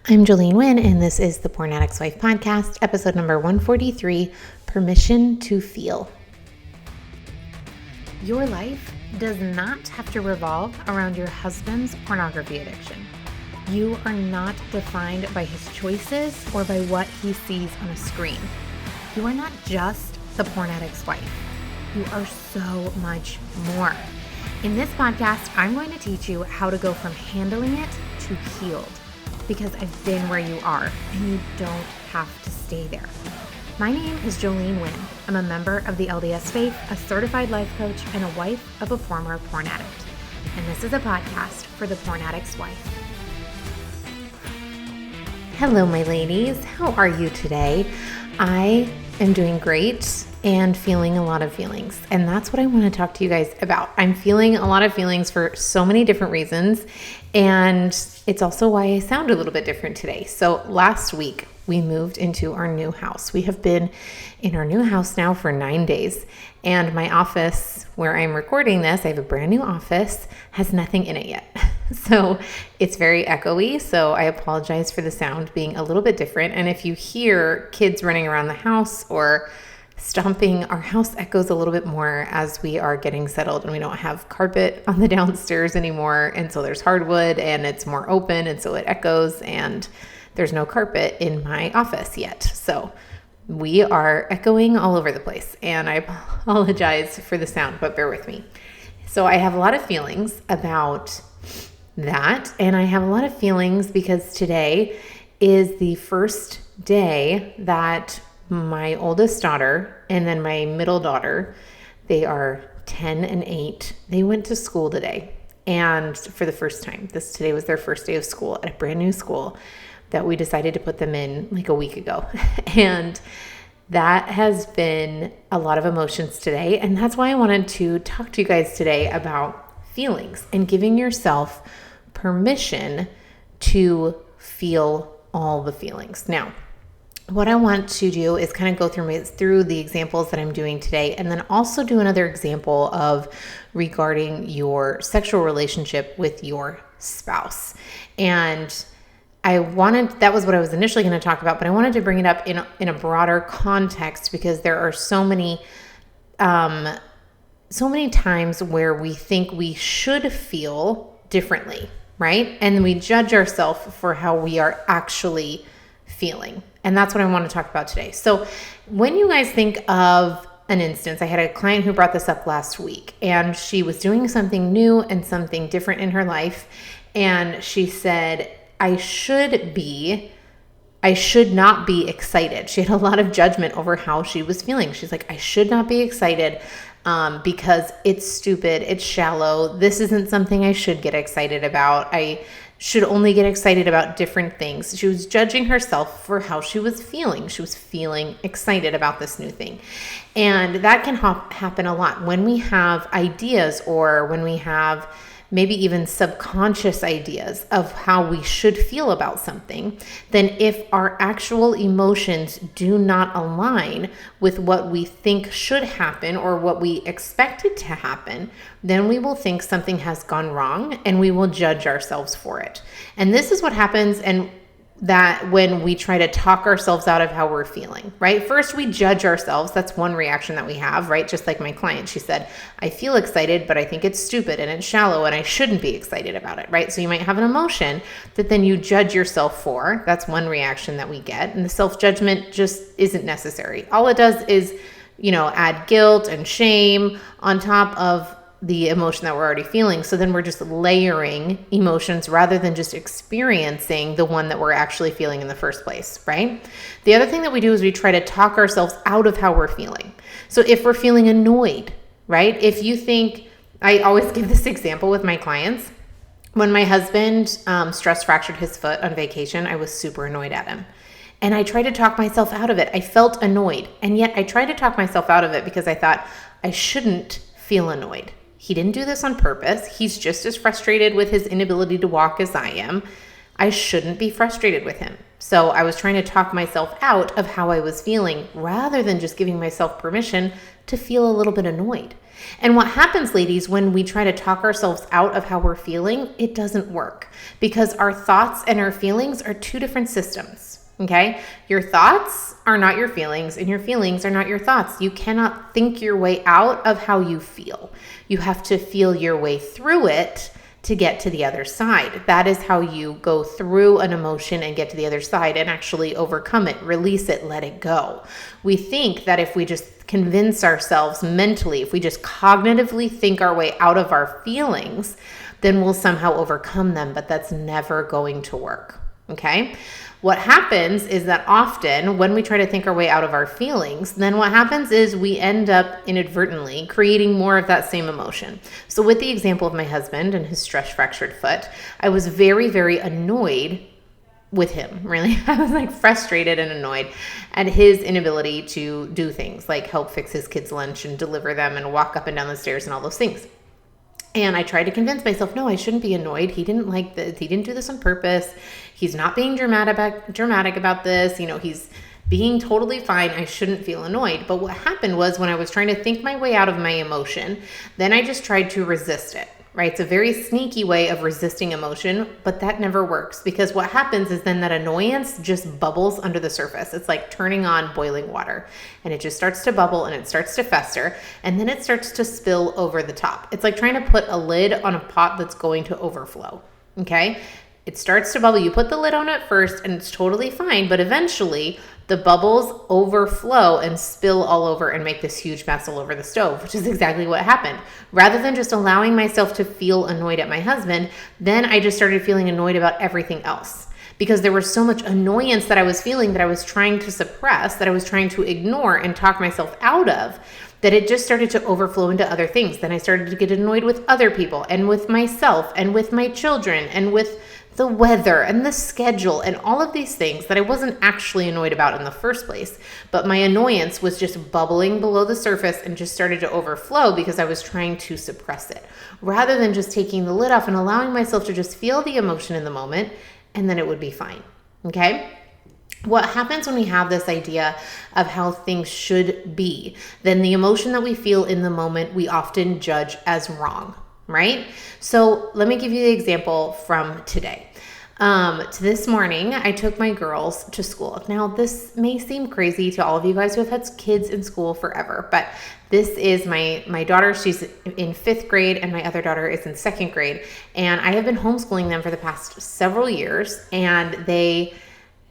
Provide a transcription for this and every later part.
I'm Jolene Wynn, and this is the Porn Addict's Wife podcast, episode number 143, Permission to Feel. Your life does not have to revolve around your husband's pornography addiction. You are not defined by his choices or by what he sees on a screen. You are not just the porn addict's wife. You are so much more. In this podcast, I'm going to teach you how to go from handling it to healed, because I've been where you are and you don't have to stay there. My name is Jolene Wynn. I'm a member of the LDS faith, a certified life coach, and a wife of a former porn addict. And this is a podcast for the porn addict's wife. Hello, my ladies. How are you today? I am doing great and feeling a lot of feelings. And that's what I want to talk to you guys about. I'm feeling a lot of feelings for so many different reasons. And it's also why I sound a little bit different today. So last week, we moved into our new house. We have been in our new house now for 9 days. And my office, where I'm recording this, I have a brand new office, has nothing in it yet. So it's very echoey. So I apologize for the sound being a little bit different. And if you hear kids running around the house or stomping, our house echoes a little bit more as we are getting settled and we don't have carpet on the downstairs anymore. And so there's hardwood and it's more open. And so it echoes, and there's no carpet in my office yet. So we are echoing all over the place, and I apologize for the sound, but bear with me. So I have a lot of feelings about that. And I have a lot of feelings because today is the first day that my oldest daughter and then my middle daughter, they are 10 and 8. They went to school today. And for the first time, today was their first day of school at a brand new school that we decided to put them in like a week ago. And that has been a lot of emotions today. And that's why I wanted to talk to you guys today about feelings and giving yourself permission to feel all the feelings. Now, what I want to do is kind of go through the examples that I'm doing today, and then also do another example of regarding your sexual relationship with your spouse. And that was what I was initially going to talk about, but I wanted to bring it up in a broader context because there are so many times where we think we should feel differently, right? And we judge ourselves for how we are actually feeling. And that's what I want to talk about today. So when you guys think of an instance, I had a client who brought this up last week, and she was doing something new and something different in her life. And she said, I should not be excited. She had a lot of judgment over how she was feeling. She's like, I should not be excited because it's stupid. It's shallow. This isn't something I should get excited about. I should only get excited about different things. She was judging herself for how she was feeling. She was feeling excited about this new thing. And that can happen a lot when we have ideas, or when we have maybe even subconscious ideas of how we should feel about something. Then if our actual emotions do not align with what we think should happen or what we expected to happen, then we will think something has gone wrong and we will judge ourselves for it. And this is what happens, and that when we try to talk ourselves out of how we're feeling, right? First, we judge ourselves. That's one reaction that we have, right? Just like my client, she said, I feel excited, but I think it's stupid and it's shallow and I shouldn't be excited about it, right? So you might have an emotion that then you judge yourself for. That's one reaction that we get. And the self-judgment just isn't necessary. All it does is, add guilt and shame on top of the emotion that we're already feeling. So then we're just layering emotions rather than just experiencing the one that we're actually feeling in the first place, right? The other thing that we do is we try to talk ourselves out of how we're feeling. So if we're feeling annoyed, right? If you think, I always give this example with my clients. When my husband stress fractured his foot on vacation, I was super annoyed at him. And I tried to talk myself out of it. I felt annoyed. And yet I tried to talk myself out of it because I thought I shouldn't feel annoyed. He didn't do this on purpose. He's just as frustrated with his inability to walk as I am. I shouldn't be frustrated with him. So I was trying to talk myself out of how I was feeling rather than just giving myself permission to feel a little bit annoyed. And what happens, ladies, when we try to talk ourselves out of how we're feeling, it doesn't work because our thoughts and our feelings are two different systems. Okay? Your thoughts are not your feelings, and your feelings are not your thoughts. You cannot think your way out of how you feel. You have to feel your way through it to get to the other side. That is how you go through an emotion and get to the other side and actually overcome it, release it, let it go. We think that if we just convince ourselves mentally, if we just cognitively think our way out of our feelings, then we'll somehow overcome them, but that's never going to work. Okay? What happens is that often when we try to think our way out of our feelings, then what happens is we end up inadvertently creating more of that same emotion. So with the example of my husband and his stress fractured foot, I was very, very annoyed with him, really. I was like frustrated and annoyed at his inability to do things like help fix his kids' lunch and deliver them and walk up and down the stairs and all those things. And I tried to convince myself, no, I shouldn't be annoyed. He didn't like this. He didn't do this on purpose. He's not being dramatic about this. You know, he's being totally fine. I shouldn't feel annoyed. But what happened was when I was trying to think my way out of my emotion, then I just tried to resist it. Right? It's a very sneaky way of resisting emotion, but that never works because what happens is then that annoyance just bubbles under the surface. It's like turning on boiling water and it just starts to bubble and it starts to fester and then it starts to spill over the top. It's like trying to put a lid on a pot that's going to overflow. Okay? It starts to bubble. You put the lid on it first and it's totally fine, but eventually the bubbles overflow and spill all over and make this huge mess all over the stove, which is exactly what happened. Rather than just allowing myself to feel annoyed at my husband, then I just started feeling annoyed about everything else because there was so much annoyance that I was feeling that I was trying to suppress, that I was trying to ignore and talk myself out of, that it just started to overflow into other things. Then I started to get annoyed with other people and with myself and with my children and with the weather and the schedule and all of these things that I wasn't actually annoyed about in the first place. But my annoyance was just bubbling below the surface and just started to overflow because I was trying to suppress it rather than just taking the lid off and allowing myself to just feel the emotion in the moment and then it would be fine. Okay? What happens when we have this idea of how things should be, then the emotion that we feel in the moment, we often judge as wrong. Right? So let me give you the example from today. This morning, I took my girls to school. Now, this may seem crazy to all of you guys who have had kids in school forever, but this is my daughter. She's in 5th grade and my other daughter is in 2nd grade. And I have been homeschooling them for the past several years and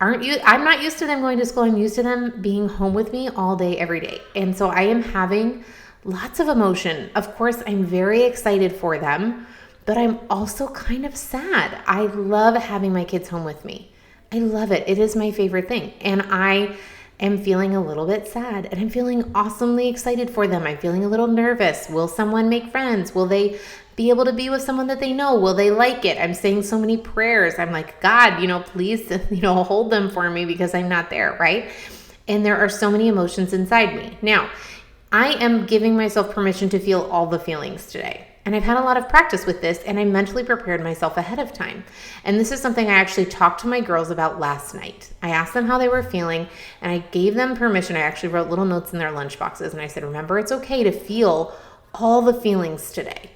I'm not used to them going to school. I'm used to them being home with me all day, every day. And so I am having lots of emotion. Of course, I'm very excited for them, but I'm also kind of sad. I love having my kids home with me. I love it. It is my favorite thing. And I am feeling a little bit sad and I'm feeling awesomely excited for them. I'm feeling a little nervous. Will someone make friends? Will they be able to be with someone that they know? Will they like it? I'm saying so many prayers. I'm like, God, please, hold them for me because I'm not there, right? And there are so many emotions inside me. Now, I am giving myself permission to feel all the feelings today. And I've had a lot of practice with this and I mentally prepared myself ahead of time. And this is something I actually talked to my girls about last night. I asked them how they were feeling and I gave them permission. I actually wrote little notes in their lunch boxes and I said, remember, it's okay to feel all the feelings today.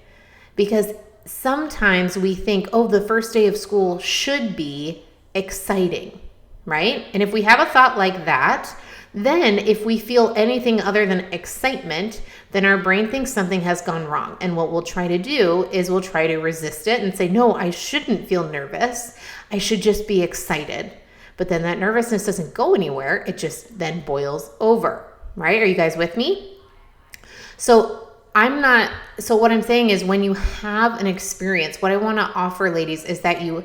Because sometimes we think, the first day of school should be exciting, right? And if we have a thought like that, then if we feel anything other than excitement, then our brain thinks something has gone wrong. And what we'll try to do is we'll try to resist it and say, no, I shouldn't feel nervous. I should just be excited. But then that nervousness doesn't go anywhere. It just then boils over, right? Are you guys with me? So what I'm saying is when you have an experience, what I want to offer, ladies, is that you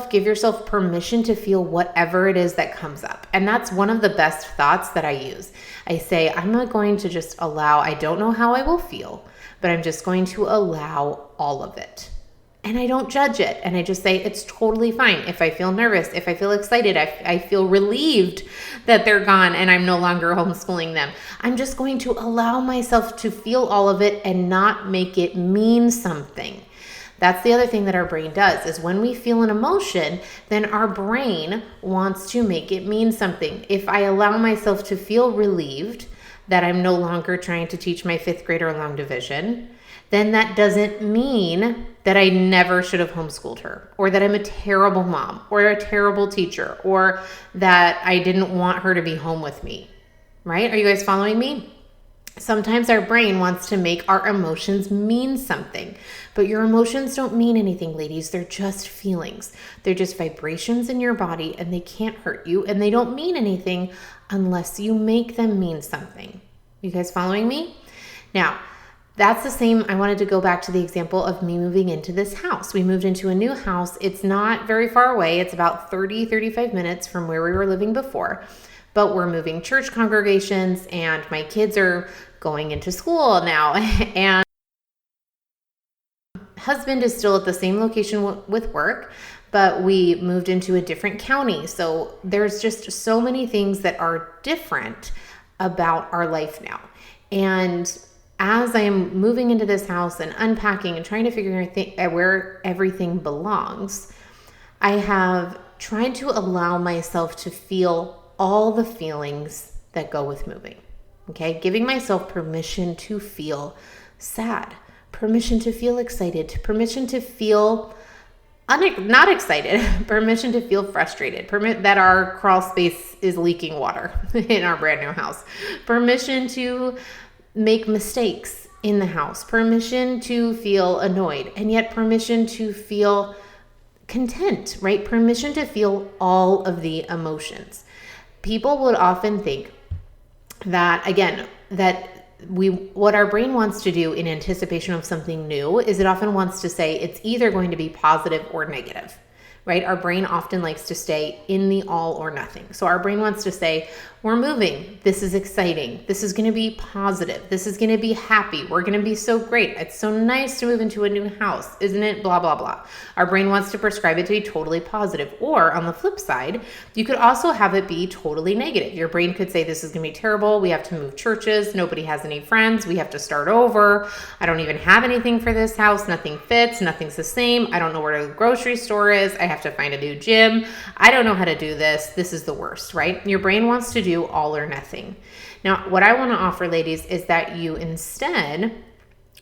give yourself permission to feel whatever it is that comes up. And that's one of the best thoughts that I use. I say, I'm not going to just allow, I don't know how I will feel, but I'm just going to allow all of it. And I don't judge it. And I just say, it's totally fine. If I feel nervous, if I feel excited, I feel relieved that they're gone and I'm no longer homeschooling them. I'm just going to allow myself to feel all of it and not make it mean something. That's the other thing that our brain does is when we feel an emotion, then our brain wants to make it mean something. If I allow myself to feel relieved, that I'm no longer trying to teach my 5th grader long division, then that doesn't mean that I never should have homeschooled her, or that I'm a terrible mom or a terrible teacher, or that I didn't want her to be home with me, right? Are you guys following me? Sometimes our brain wants to make our emotions mean something, but your emotions don't mean anything, ladies. They're just feelings. They're just vibrations in your body, and they can't hurt you, and they don't mean anything unless you make them mean something. You guys following me? Now, that's the same. I wanted to go back to the example of me moving into this house. We moved into a new house. It's not very far away. It's about 35 minutes from where we were living before. But we're moving church congregations, and my kids are going into school now. And husband is still at the same location with work, but we moved into a different county. So there's just so many things that are different about our life now. And as I am moving into this house and unpacking and trying to figure out where everything belongs, I have tried to allow myself to feel all the feelings that go with moving. Okay, giving myself permission to feel sad, permission to feel excited, permission to feel not excited, permission to feel frustrated, permit that our crawl space is leaking water in our brand new house, permission to make mistakes in the house, permission to feel annoyed, and yet permission to feel content, right? Permission to feel all of the emotions. People would often think that, again, what our brain wants to do in anticipation of something new is it often wants to say it's either going to be positive or negative, right? Our brain often likes to stay in the all or nothing. So our brain wants to say, we're moving. This is exciting. This is going to be positive. This is going to be happy. We're going to be so great. It's so nice to move into a new house, isn't it? Blah, blah, blah. Our brain wants to prescribe it to be totally positive. Or on the flip side, you could also have it be totally negative. Your brain could say, this is going to be terrible. We have to move churches. Nobody has any friends. We have to start over. I don't even have anything for this house. Nothing fits. Nothing's the same. I don't know where the grocery store is. I have to find a new gym. I don't know how to do this. This is the worst, right? Your brain wants to do all or nothing. Now, what I want to offer, ladies, is that you instead,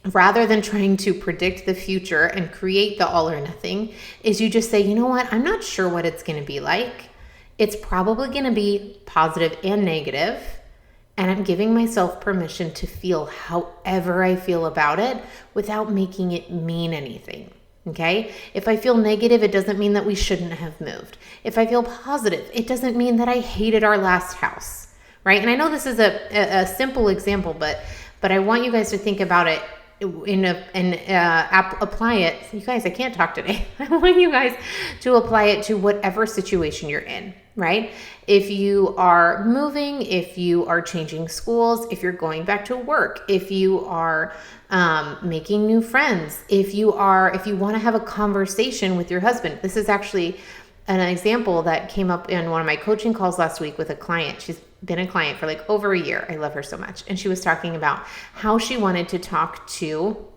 rather than trying to predict the future and create the all or nothing, is you just say, you know what? I'm not sure what it's going to be like. It's probably going to be positive and negative, and I'm giving myself permission to feel however I feel about it without making it mean anything. Okay? If I feel negative, it doesn't mean that we shouldn't have moved. If I feel positive, it doesn't mean that I hated our last house, right? And I know this is a simple example, but I want you guys to think about it apply it. You guys, I can't talk today. I want you guys to apply it to whatever situation you're in, right? If you are moving, if you are changing schools, if you're going back to work, if you are making new friends, if you want to have a conversation with your husband. This is actually an example that came up in one of my coaching calls last week with a client. She's been a client for like over a year. I love her so much. And she was talking about how she wanted to talk to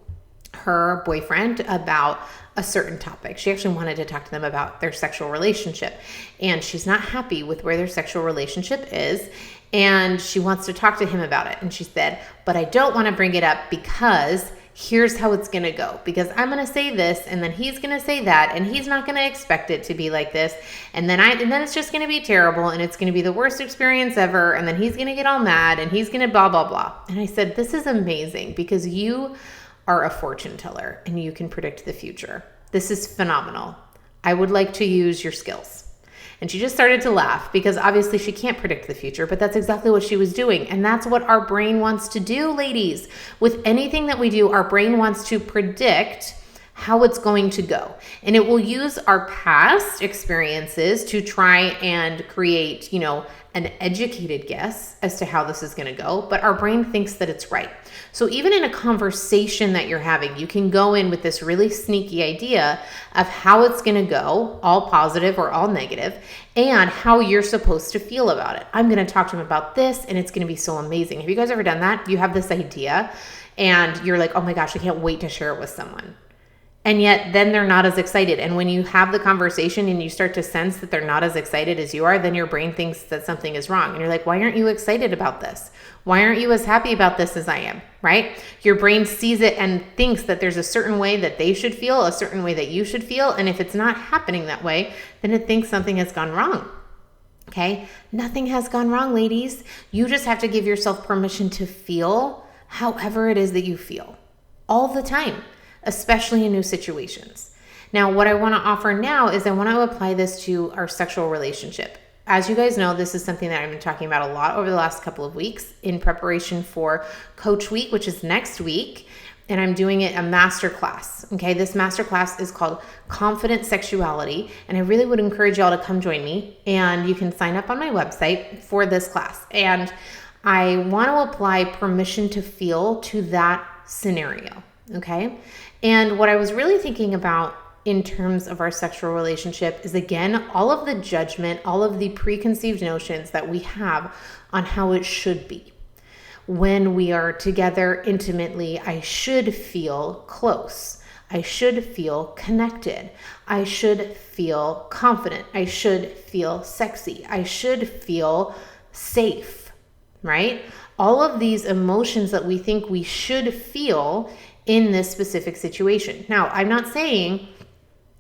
her boyfriend about a certain topic. She actually wanted to talk to them about their sexual relationship. And she's not happy with where their sexual relationship is. And she wants to talk to him about it. And she said, but I don't want to bring it up because here's how it's going to go, because I'm going to say this and then he's going to say that and he's not going to expect it to be like this. And then it's just going to be terrible and it's going to be the worst experience ever. And then he's going to get all mad and he's going to blah, blah, blah. And I said, this is amazing because you are a fortune teller and you can predict the future. This is phenomenal. I would like to use your skills. And she just started to laugh because obviously she can't predict the future, but that's exactly what she was doing. And that's what our brain wants to do, ladies. With anything that we do, our brain wants to predict how it's going to go. And it will use our past experiences to try and create, an educated guess as to how this is going to go. But our brain thinks that it's right. So even in a conversation that you're having, you can go in with this really sneaky idea of how it's going to go, all positive or all negative, and how you're supposed to feel about it. I'm going to talk to him about this, and it's going to be so amazing. Have you guys ever done that? You have this idea, and you're like, oh my gosh, I can't wait to share it with someone. And yet then they're not as excited. And when you have the conversation and you start to sense that they're not as excited as you are, then your brain thinks that something is wrong. And you're like, why aren't you excited about this? Why aren't you as happy about this as I am, right? Your brain sees it and thinks that there's a certain way that they should feel, a certain way that you should feel. And if it's not happening that way, then it thinks something has gone wrong. Okay? Nothing has gone wrong, ladies. You just have to give yourself permission to feel however it is that you feel all the time, especially in new situations. Now, what I want to offer now is I want to apply this to our sexual relationship. As you guys know, this is something that I've been talking about a lot over the last couple of weeks in preparation for Coach Week, which is next week. And I'm doing it a masterclass. Okay, this masterclass is called Confident Sexuality. And I really would encourage y'all to come join me. And you can sign up on my website for this class. And I want to apply permission to feel to that scenario. Okay. And what I was really thinking about in terms of our sexual relationship is, again, all of the judgment, all of the preconceived notions that we have on how it should be. When we are together intimately, I should feel close. I should feel connected. I should feel confident. I should feel sexy. I should feel safe, right? All of these emotions that we think we should feel in this specific situation. Now, I'm not saying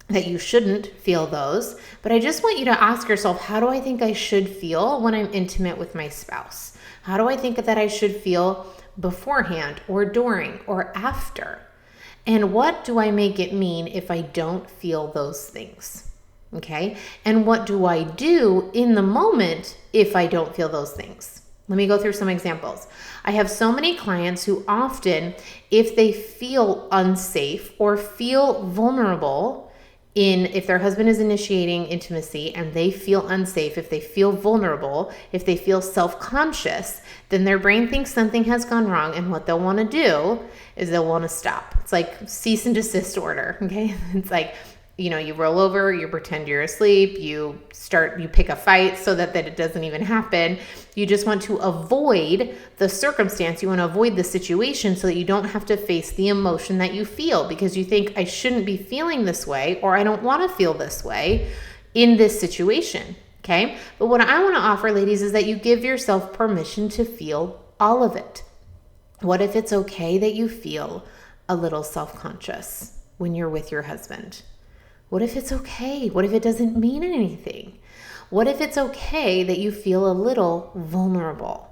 that you shouldn't feel those, but I just want you to ask yourself, how do I think I should feel when I'm intimate with my spouse? How do I think that I should feel beforehand or during or after? And what do I make it mean if I don't feel those things? Okay? And what do I do in the moment if I don't feel those things? Let me go through some examples. I have so many clients who often, if they feel unsafe or feel vulnerable if their husband is initiating intimacy and they feel unsafe, if they feel vulnerable, if they feel self-conscious, then their brain thinks something has gone wrong. And what they'll want to do is they'll want to stop. It's like cease and desist order. Okay. It's like, you roll over, you pretend you're asleep, you pick a fight so that it doesn't even happen. You just want to avoid the circumstance. You want to avoid the situation so that you don't have to face the emotion that you feel because you think I shouldn't be feeling this way or I don't want to feel this way in this situation. Okay. But what I want to offer, ladies, is that you give yourself permission to feel all of it. What if it's okay that you feel a little self-conscious when you're with your husband? What if it's okay? What if it doesn't mean anything? What if it's okay that you feel a little vulnerable?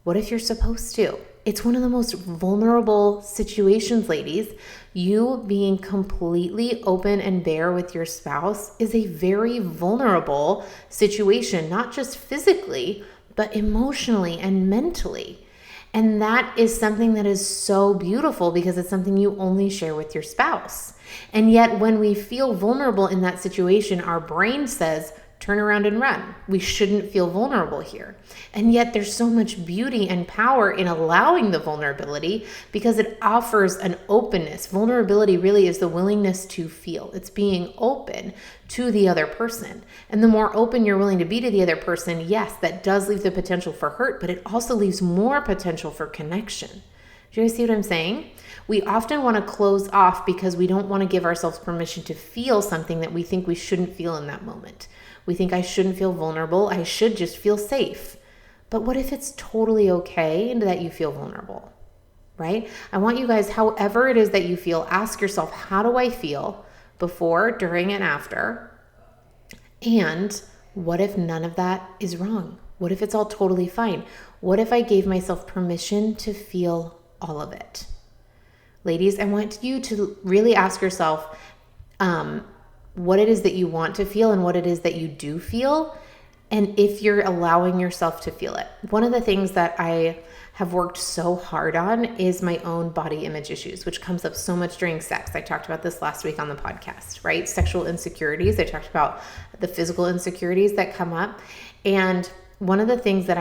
What if you're supposed to? It's one of the most vulnerable situations, ladies. You being completely open and bare with your spouse is a very vulnerable situation, not just physically, but emotionally and mentally. And that is something that is so beautiful because it's something you only share with your spouse. And yet when we feel vulnerable in that situation, our brain says, turn around and run. We shouldn't feel vulnerable here. And yet there's so much beauty and power in allowing the vulnerability because it offers an openness. Vulnerability really is the willingness to feel. It's being open to the other person. And the more open you're willing to be to the other person, yes, that does leave the potential for hurt, but it also leaves more potential for connection. Do you guys see what I'm saying? We often want to close off because we don't want to give ourselves permission to feel something that we think we shouldn't feel in that moment. We think I shouldn't feel vulnerable. I should just feel safe. But what if it's totally okay that you feel vulnerable, right? I want you guys, however it is that you feel, ask yourself, how do I feel before, during, and after? And what if none of that is wrong? What if it's all totally fine? What if I gave myself permission to feel all of it? Ladies, I want you to really ask yourself what it is that you want to feel and what it is that you do feel, and if you're allowing yourself to feel it. One of the things that I have worked so hard on is my own body image issues, which comes up so much during sex. I talked about this last week on the podcast, right? Sexual insecurities. I talked about the physical insecurities that come up. And one of the things that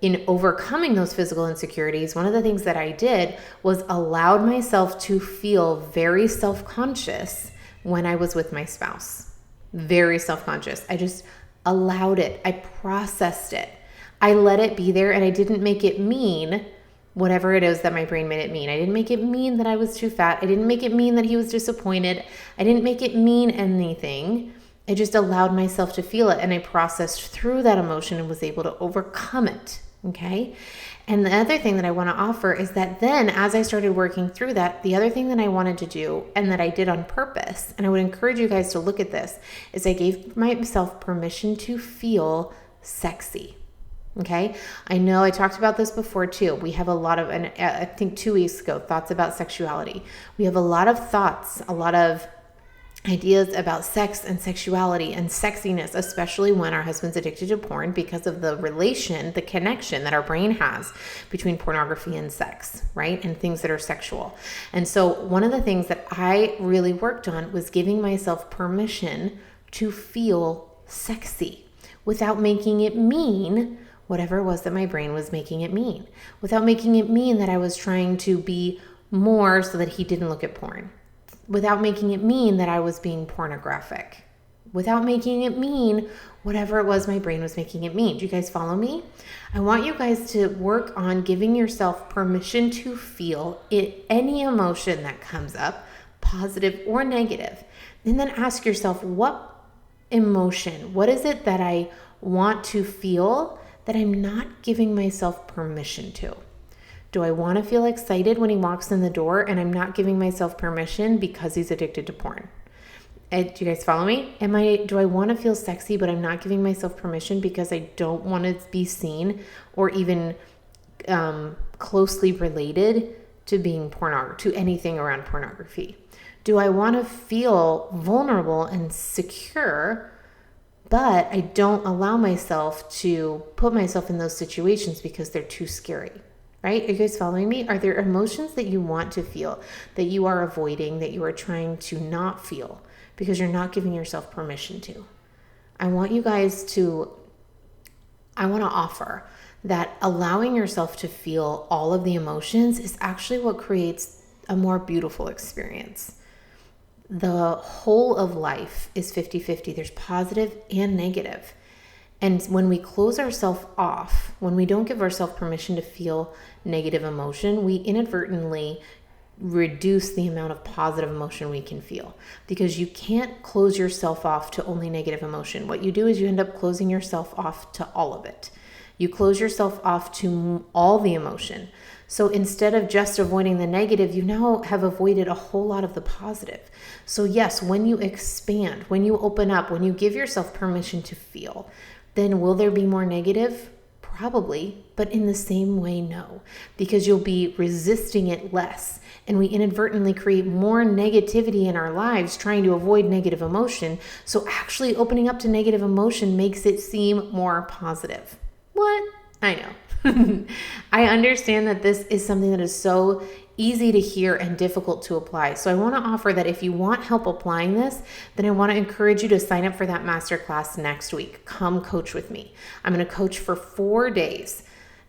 in overcoming those physical insecurities, one of the things that I did was allowed myself to feel very self-conscious when I was with my spouse. Very self-conscious. I just allowed it. I processed it. I let it be there and I didn't make it mean whatever it is that my brain made it mean. I didn't make it mean that I was too fat. I didn't make it mean that he was disappointed. I didn't make it mean anything. I just allowed myself to feel it, and I processed through that emotion and was able to overcome it. Okay. And the other thing that I want to offer is that then as I started working through that, the other thing that I wanted to do and that I did on purpose, and I would encourage you guys to look at this, is I gave myself permission to feel sexy. Okay. I know I talked about this before too. We have a lot of, and I think 2 weeks ago, thoughts about sexuality. We have a lot of thoughts, a lot of ideas about sex and sexuality and sexiness, especially when our husband's addicted to porn because of the connection that our brain has between pornography and sex, right? And things that are sexual. And so one of the things that I really worked on was giving myself permission to feel sexy without making it mean whatever it was that my brain was making it mean, without making it mean that I was trying to be more so that he didn't look at porn, without making it mean that I was being pornographic, without making it mean whatever it was my brain was making it mean. Do you guys follow me? I want you guys to work on giving yourself permission to feel any emotion that comes up, positive or negative. And then ask yourself, what emotion, what is it that I want to feel that I'm not giving myself permission to? Do I want to feel excited when he walks in the door and I'm not giving myself permission because he's addicted to porn? Do you guys follow me? Do I want to feel sexy, but I'm not giving myself permission because I don't want to be seen or even closely related to being to anything around pornography? Do I want to feel vulnerable and secure, but I don't allow myself to put myself in those situations because they're too scary? Right? Are you guys following me? Are there emotions that you want to feel that you are avoiding, that you are trying to not feel because you're not giving yourself permission to? I want to offer that allowing yourself to feel all of the emotions is actually what creates a more beautiful experience. The whole of life is 50-50. There's positive and negative. And when we close ourselves off, when we don't give ourselves permission to feel negative emotion, we inadvertently reduce the amount of positive emotion we can feel, because you can't close yourself off to only negative emotion. What you do is you end up closing yourself off to all of it. You close yourself off to all the emotion. So instead of just avoiding the negative, you now have avoided a whole lot of the positive. So yes, when you expand, when you open up, when you give yourself permission to feel, then will there be more negative? Probably, but in the same way, no, because you'll be resisting it less. And we inadvertently create more negativity in our lives trying to avoid negative emotion. So actually opening up to negative emotion makes it seem more positive. What? I know. I understand that this is something that is so easy to hear and difficult to apply. So I want to offer that if you want help applying this, then I want to encourage you to sign up for that masterclass next week. Come coach with me. I'm going to coach for 4 days,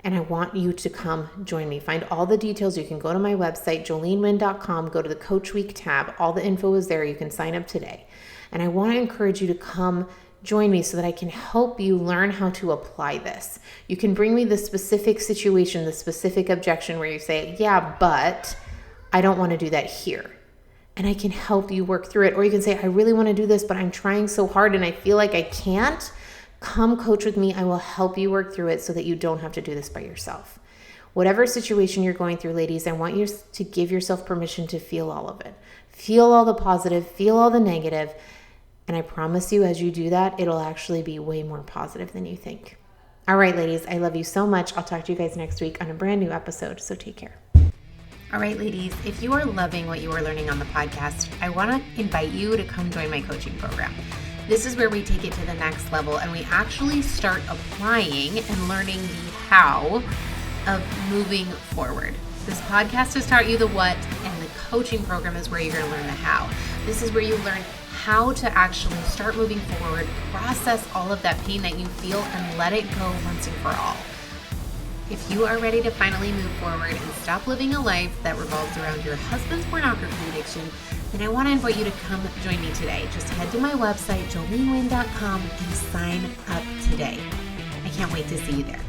and I want you to come join me. Find all the details. You can go to my website, jolenewind.com, go to the Coach Week tab. All the info is there. You can sign up today. And I want to encourage you to come join me so that I can help you learn how to apply this. You can bring me the specific situation, the specific objection where you say, yeah, but I don't want to do that here. And I can help you work through it. Or you can say, I really want to do this, but I'm trying so hard and I feel like I can't. Come coach with me. I will help you work through it so that you don't have to do this by yourself. Whatever situation you're going through, ladies, I want you to give yourself permission to feel all of it. Feel all the positive, feel all the negative. And I promise you, as you do that, it'll actually be way more positive than you think. All right, ladies, I love you so much. I'll talk to you guys next week on a brand new episode, so take care. All right, ladies, if you are loving what you are learning on the podcast, I want to invite you to come join my coaching program. This is where we take it to the next level and we actually start applying and learning the how of moving forward. This podcast has taught you the what, and the coaching program is where you're going to learn the how. This is where you learn how to actually start moving forward, process all of that pain that you feel, and let it go once and for all. If you are ready to finally move forward and stop living a life that revolves around your husband's pornography addiction, then I want to invite you to come join me today. Just head to my website, jolenewind.com, and sign up today. I can't wait to see you there.